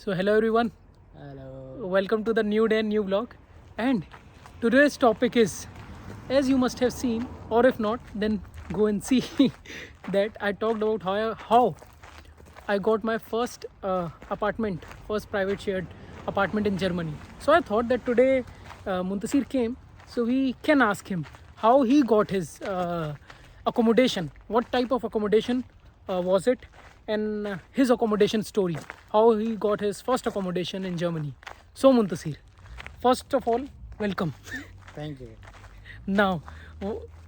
So hello everyone, Hello. welcome to the new day and new vlog. And today's topic is, as you must have seen, or if not, then go and see that I talked about how I got my first apartment, first private shared apartment in Germany. So I thought that today Muntasir came, so we can ask him how he got his accommodation, what type of accommodation was it, and his accommodation story, how he got his first accommodation in Germany. So Muntasir, first of all, welcome. Thank you. Now,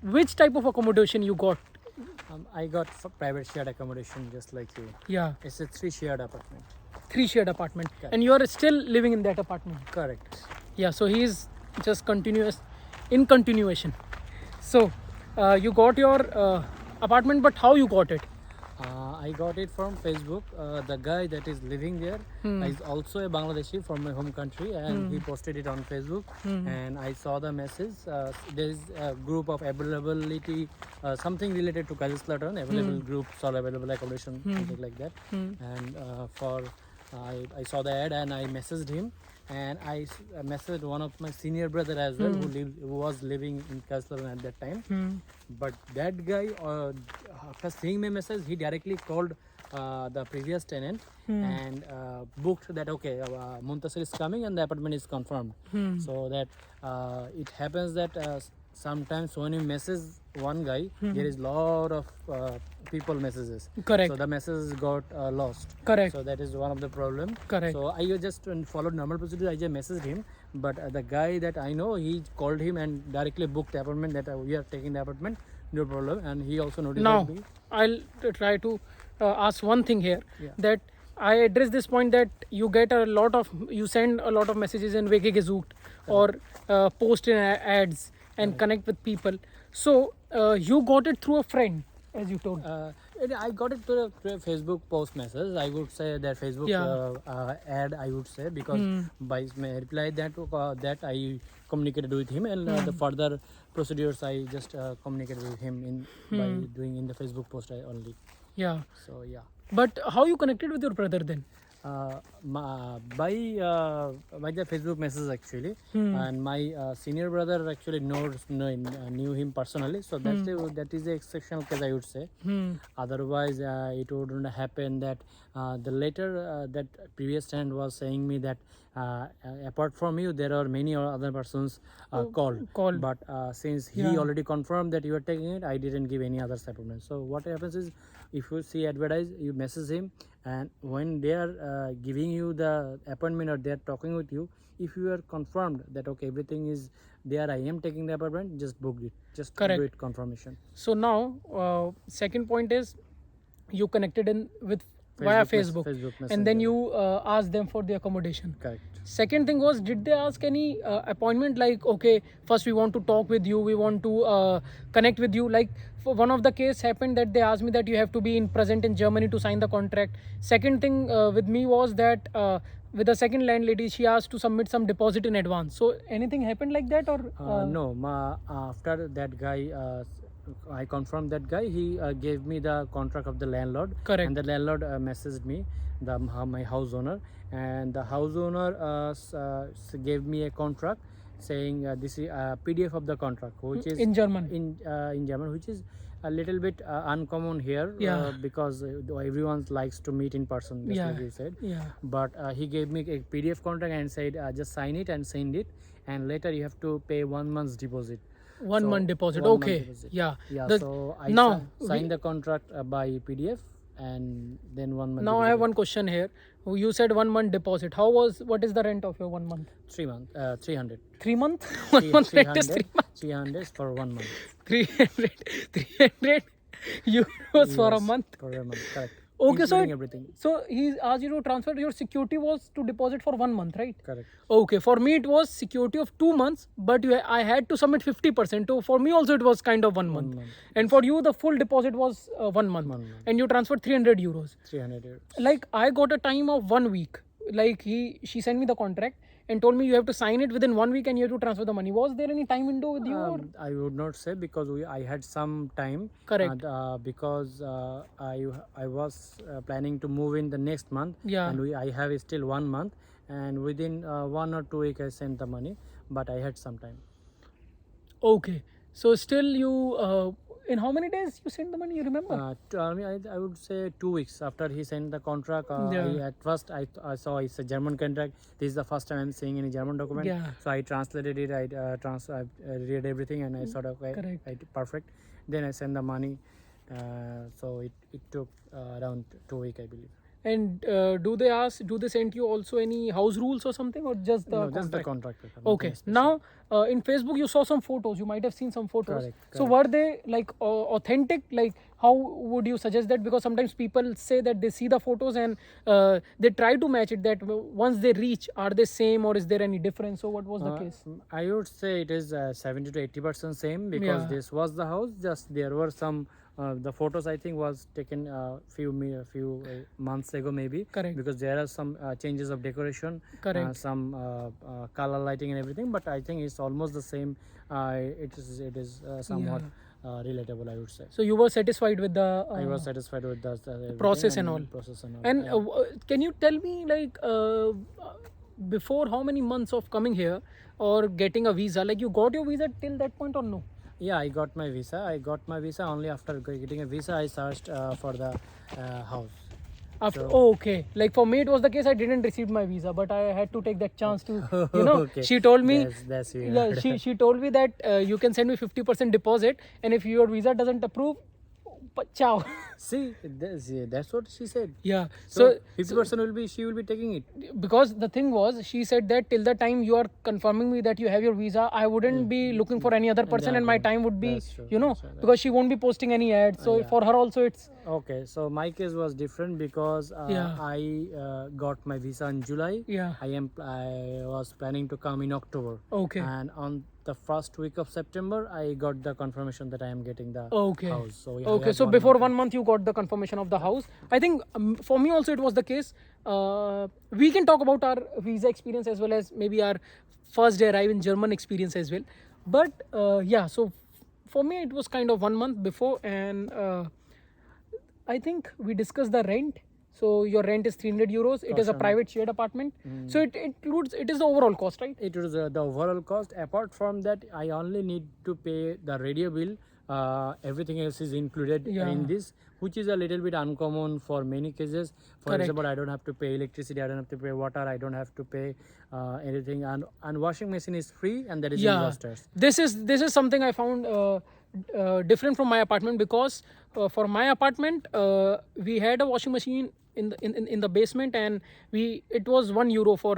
which type of accommodation you got? I got private shared accommodation just like you. Yeah, It's a 3 shared apartment. 3 shared apartment, Correct. and you are still living in that apartment. Correct. Yeah, so he is just continuous in continuation. So you got your apartment, but how you got it? I got it from Facebook. The guy that is living there is also a Bangladeshi from my home country, and he posted it on Facebook. And I saw the message. There is a group of availability, something related to Kazakhstan, available groups or available accommodation, something like that. And I saw the ad and I messaged him, and I messaged one of my senior brother as well, who was living in Kazakhstan at that time. But that guy, after seeing my message, he directly called the previous tenant and booked that Muntasir is coming and the apartment is confirmed. So that it happens that sometimes when you message one guy, there is lot of people messages. Correct. So the messages got lost. Correct. So that is one of the problem. Correct. So I just followed normal procedure. I just messaged him, but the guy that I know, he called him and directly booked the apartment that we are taking the apartment, no problem. And he also notified Now, me. I'll try to ask one thing here, Yeah. that I address this point that you send a lot of messages in Wege gesucht or post in ads and connect with people. So you got it through a friend, as you told. I got it through a Facebook post message. I would say that Facebook ad, I would say, because by my reply that I communicated with him, and the further procedures I just communicated with him by doing in the Facebook post only. Yeah. So yeah. But how you connected with your brother then? By the Facebook message actually, and my senior brother actually knew him personally, so that is the exceptional case, I would say. Otherwise, it wouldn't happen that the later that previous tenant was saying me that apart from you, there are many other persons called. But since he already confirmed that you are taking it, I didn't give any other supplement. So what happens is, if you see advertise, you message him, and when they are giving you the appointment or they are talking with you, if you are confirmed that okay, everything is there, I am taking the appointment, just book it, just Correct. do it confirmation. So now, second point is, you connected in with via Facebook, Facebook and then Messenger. you asked them for the accommodation. Correct. Second thing was, did they ask any appointment, like, okay, first we want to talk with you, we want to connect with you? Like, for one of the case happened that they asked me that you have to be present in Germany to sign the contract. Second thing with me was that with the second landlady, she asked to submit some deposit in advance. So anything happened like that, or No, after that guy, I confirmed that guy. He gave me the contract of the landlord. Correct. And the landlord messaged me, my house owner, and the house owner gave me a contract saying this is a PDF of the contract, which is in German? in German, which is a little bit uncommon here, Yeah. because everyone likes to meet in person, just Yeah. like you said. Yeah. But he gave me a PDF contract and said just sign it and send it, and later you have to pay 1 month's deposit. 1 So, month deposit. 1 month Okay. deposit. Yeah. Yeah, The- so I now signed the contract by PDF, and then 1 month. Now I have deposit. one question here. You said 1 month deposit. What is the rent of your 1 month? 3 month, 300. 3 month? 1 month rent is 3 months. 300 for 1 month. 300 euros for a Yes, month. For a month, correct. Okay, so Including everything. So he asked you to transfer. Your security was to deposit for 1 month, right? Correct. Okay, for me it was security of 2 months, but I had to submit 50%. So for me also it was kind of 1 month. month. And for you the full deposit was 1 month. 1 month. And you transferred 300 euros. 300 euros. Like, I got a time of 1 week like she sent me the contract and told me you have to sign it within 1 week and you have to transfer the money. Was there any time window with you? Or? I would not say, because I had some time. Correct. Because I was planning to move in the next month. Yeah. And I have still 1 month, and within 1 or 2 weeks I sent the money, but I had some time. Okay. So still you in how many days you sent the money? You remember? I would say 2 weeks after he sent the contract. Yeah. At first I saw it's a German contract. This is the first time I'm seeing any German document. Yeah. So I translated it. I read everything, and I sort of Correct. perfect. Then I sent the money. So it took around 2 weeks, I believe. And do they send you also any house rules or something, or just the No, contract? just the contract. Okay. Now, in Facebook, you saw some photos. You might have seen some photos. Correct, So, were they like authentic? Like, how would you suggest that? Because sometimes people say that they see the photos and they try to match it. That once they reach, are they same or is there any difference? So, what was the case? I would say it is 70 to 80% same, because Yeah. this was the house. Just there were some. The photos I think was taken few months ago maybe. Correct. Because there are some changes of decoration. Correct. Some color lighting and everything, but I think it's almost the same. It is somewhat relatable, I would say. So, you were satisfied with the I was satisfied with the everything process and all. Process and all. And yeah. can you tell me, like, before how many months of coming here or getting a visa? Like, you got your visa till that point or no? Yeah, I got my visa. Only after getting a visa I searched for the house. After, So- oh, okay. Like for me, it was the case. I didn't receive my visa, but I had to take that chance to, you know. Okay. She told me, That's weird. yeah, she told me that you can send me 50% deposit, and if your visa doesn't approve, ciao. See, that's what she said. Yeah. So So 50% she will be taking it. because the thing was, she said that till the time you are confirming me that you have your visa, I wouldn't be looking for any other person, and my time would be, That's true, you know, that's right, because she won't be posting any ads. So for her also, it's Okay, so my case was different, because Yeah. I got my visa in July. Yeah. I was planning to come in October. Okay. And on the first week of September, I got the confirmation that I am getting the Okay. house. So I Okay, had so 1 before month. 1 month you got the confirmation of the house. I think for me also it was the case. We can talk about our visa experience as well as maybe our first day arrive in German experience as well. But yeah, so for me it was kind of 1 month before, and I think we discussed the rent. So your rent is 300 euros. It is a private shared apartment. So it includes, it is the overall cost, right? It was the overall cost. Apart from that, I only need to pay the radio bill. Everything else is included Yeah. in this, which is a little bit uncommon for many cases. For Correct. example, I don't have to pay electricity, I don't have to pay water, I don't have to pay anything, and washing machine is free, and that is Yeah, investors. this is something I found different from my apartment, because for my apartment we had a washing machine in the basement, and it was €1 for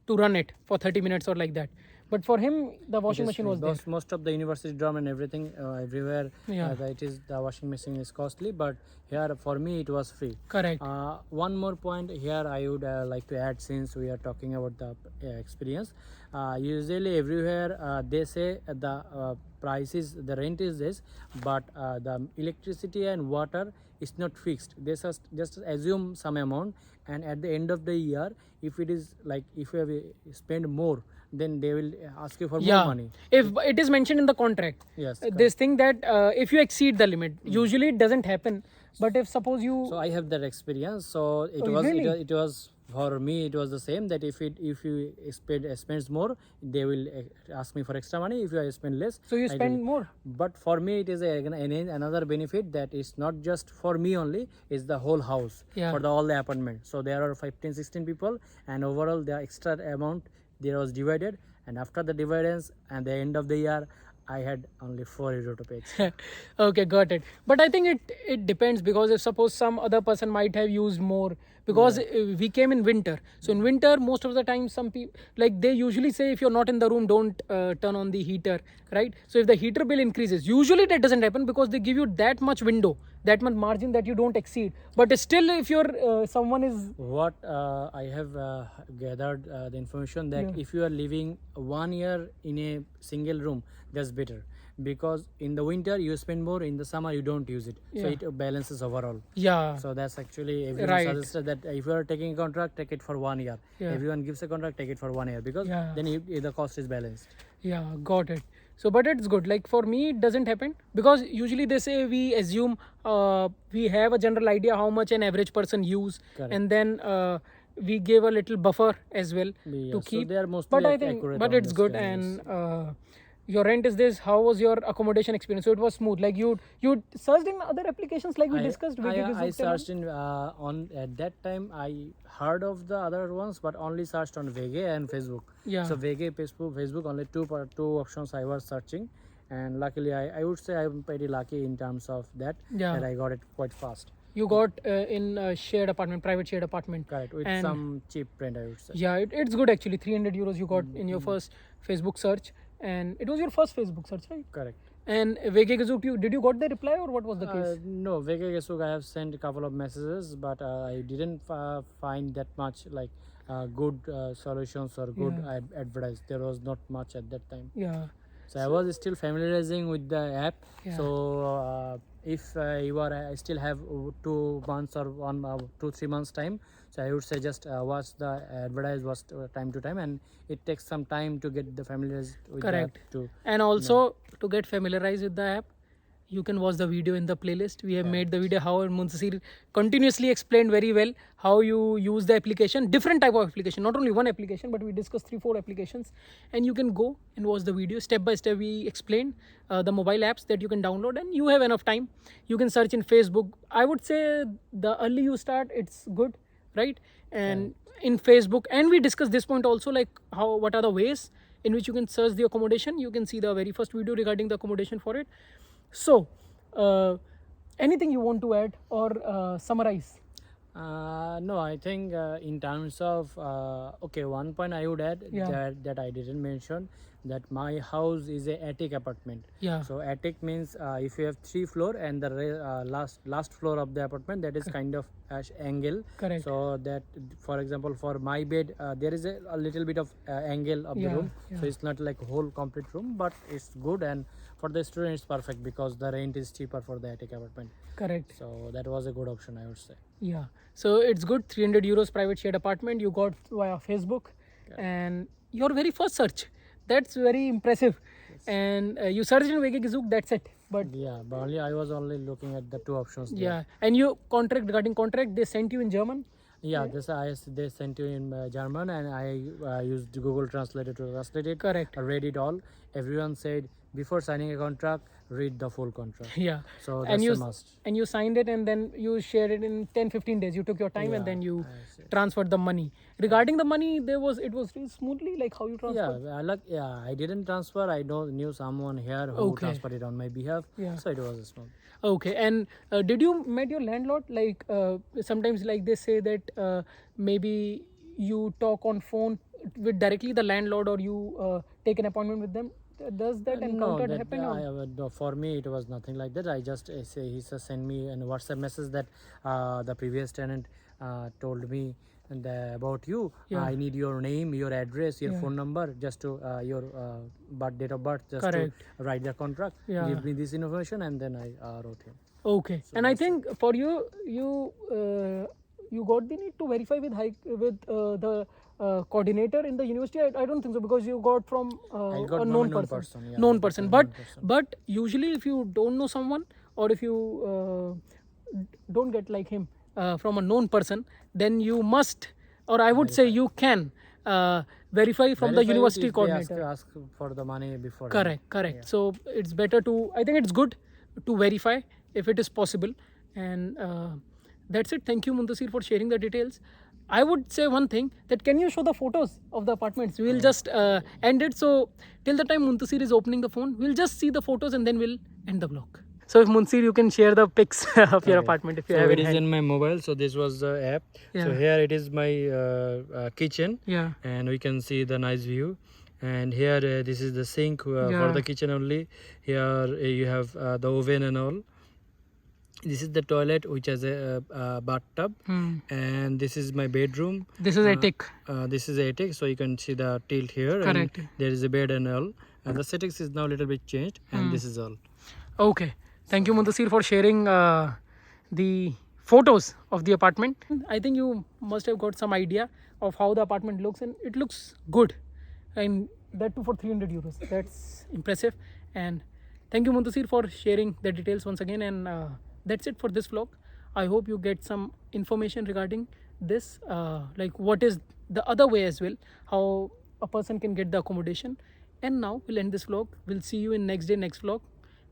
to run it for 30 minutes or like that. But for him, the washing machine was there. Most of the university dorm and everything, everywhere, Yeah. the washing machine is costly, but here for me it was free. Correct. One more point here I would like to add, since we are talking about the experience. Usually everywhere they say the the rent is this, but the electricity and water is not fixed. They just assume some amount, and at the end of the year, if it is like, if you have spent more, then they will ask you for more money. If it is mentioned in the contract, Yes. this thing that if you exceed the limit, usually it doesn't happen. But if suppose you So I have that experience. So it Oh, was really? it was for me, it was the same, that if you spends more, they will ask me for extra money. If you spend less, so you I spend will. more. But for me, it is another benefit, that is not just for me only, it's the whole house, Yeah. for all the apartment. So there are 15-16 people, and overall the extra amount there was divided, and after the dividends and the end of the year, I had only €4 to pay. Okay, got it. But I think it depends, because if suppose some other person might have used more, because we came in winter. So in winter, most of the time, some people, like, they usually say if you're not in the room, don't turn on the heater, right? So if the heater bill increases, usually that doesn't happen, because they give you that much window, that much margin that you don't exceed. But still, if you're someone is What I have gathered the information that if you are living 1 year in a single room, that's better, because in the winter you spend more, in the summer you don't use it, so Yeah. it balances overall. Yeah. So that's actually everyone Right. suggested that if you are taking a contract, take it for 1 year. Yeah. Everyone gives a contract, take it for 1 year, because Yeah. then the cost is balanced. Yeah, got it. So, but it's good. Like for me, it doesn't happen because usually they say we assume we have a general idea how much an average person use, Correct. and then we give a little buffer as well Yeah, to so keep. they are mostly But I think, accurate but on it's this good. terms. And your rent is this. How was your accommodation experience? So it was smooth. Like you searched in other applications like we discussed. I searched in on at that time. I heard of the other ones, but only searched on Vege and Facebook. Yeah. So Vege, Facebook, only two options I was searching, and luckily I would say I'm pretty lucky in terms of that. Yeah. That I got it quite fast. You got in a shared apartment, private shared apartment. Correct, with And some cheap rent, I would say. yeah, it's good actually. 300 euros you got in your first Facebook search, and it was your first Facebook search, right? Correct. And VK Gazoo, did you got the reply or what was the case? No, Vege Gesuk, I have sent a couple of messages, but I didn't find that much like good solutions or good advice. There was not much at that time. Yeah. So I was still familiarizing with the app. Yeah. So if you are still have 2 months or 2-3 months time, so I would say just watch the advertise watch time to time, and it takes some time to get the familiarized with Correct. the app too. And also to get familiarized with the app, you can watch the video in the playlist. We have made the video how Muntasir continuously explained very well how you use the application, different type of application, not only one application, but we discussed 3-4 applications, and you can go and watch the video step by step. We explained the mobile apps that you can download, and you have enough time. You can search in Facebook. I would say the early you start, it's good, right? And in Facebook, and we discussed this point also, like what are the ways in which you can search the accommodation. You can see the very first video regarding the accommodation for it. So, anything you want to add or summarize? No, I think in terms of okay, one point I would add that I didn't mention, that my house is a attic apartment. Yeah. So attic means if you have 3 floor and the last floor of the apartment, that is kind of angle. Correct. So that, for example, for my bed there is a little bit of angle of the room. So it's not like whole complete room, but it's good, and for the student it's perfect because the rent is cheaper for the attic apartment. Correct. So that was a good option, I would say. Yeah. So it's good. 300 euros private shared apartment you got via Facebook, and your very first search. That's very impressive. And you searched in VK Gazoo, that's it. But yeah, but I was only looking at the 2 options there. yeah, and you regarding contract, they sent you in German. Yeah, they sent you in German, and I used Google Translator to translate it. Correct. I read it all. Everyone said before signing a contract, read the full contract. Yeah. So that's a must. And you signed it, and then you shared it in 10-15 days. You took your time, and then you transferred the money. Regarding the money, it was really smoothly, like how you transferred. I didn't transfer. I knew someone here who transferred it on my behalf. Yeah. So it was smooth. Okay. And did you met your landlord? Like sometimes, like they say that maybe you talk on phone with directly the landlord, or you take an appointment with them. Does that encounter happen? No, for me it was nothing like that. I just he just sent me a WhatsApp message that the previous tenant told me about you. I need your name, your address, your phone number, just to your date of birth, just to write the contract. Give me this information, and then I wrote him. Okay. So and I think for you got the need to verify with the coordinator in the university. I don't think so, because you got from a known person. But usually if you don't know someone, or if you don't get like him from a known person, then you must, or I would say you can verify from the university coordinator. Ask for the money before. Correct. Yeah. So it's better to, I think it's good to verify if it is possible. And that's it. Thank you, Muntasir, for sharing the details. I would say one thing, that can you show the photos of the apartments? We'll just end it. So till the time Muntasir is opening the phone, we'll just see the photos and then we'll end the vlog. So if Muntasir, you can share the pics of your apartment if you have it. It is in my mobile. So this was the app. So here it is my kitchen. Yeah. And we can see the nice view. And here this is the sink for the kitchen only. Here you have the oven and all. This is the toilet, which has a bathtub, and this is my bedroom. This is attic. This is attic, so you can see the tilt here. Correct. And there is a bed and all. And the settings is now a little bit changed, and this is all. Okay. Thank you, Muntasir, for sharing the photos of the apartment. I think you must have got some idea of how the apartment looks, and it looks good. And that too for 300 euros. That's impressive. And thank you, Muntasir, for sharing the details once again. And that's it for this vlog. I hope you get some information regarding this, like what is the other way as well, how a person can get the accommodation. And now we'll end this vlog. We'll see you in next day, next vlog.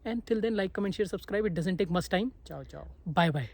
And till then, like, comment, share, subscribe. It doesn't take much time. Ciao, ciao. Bye bye.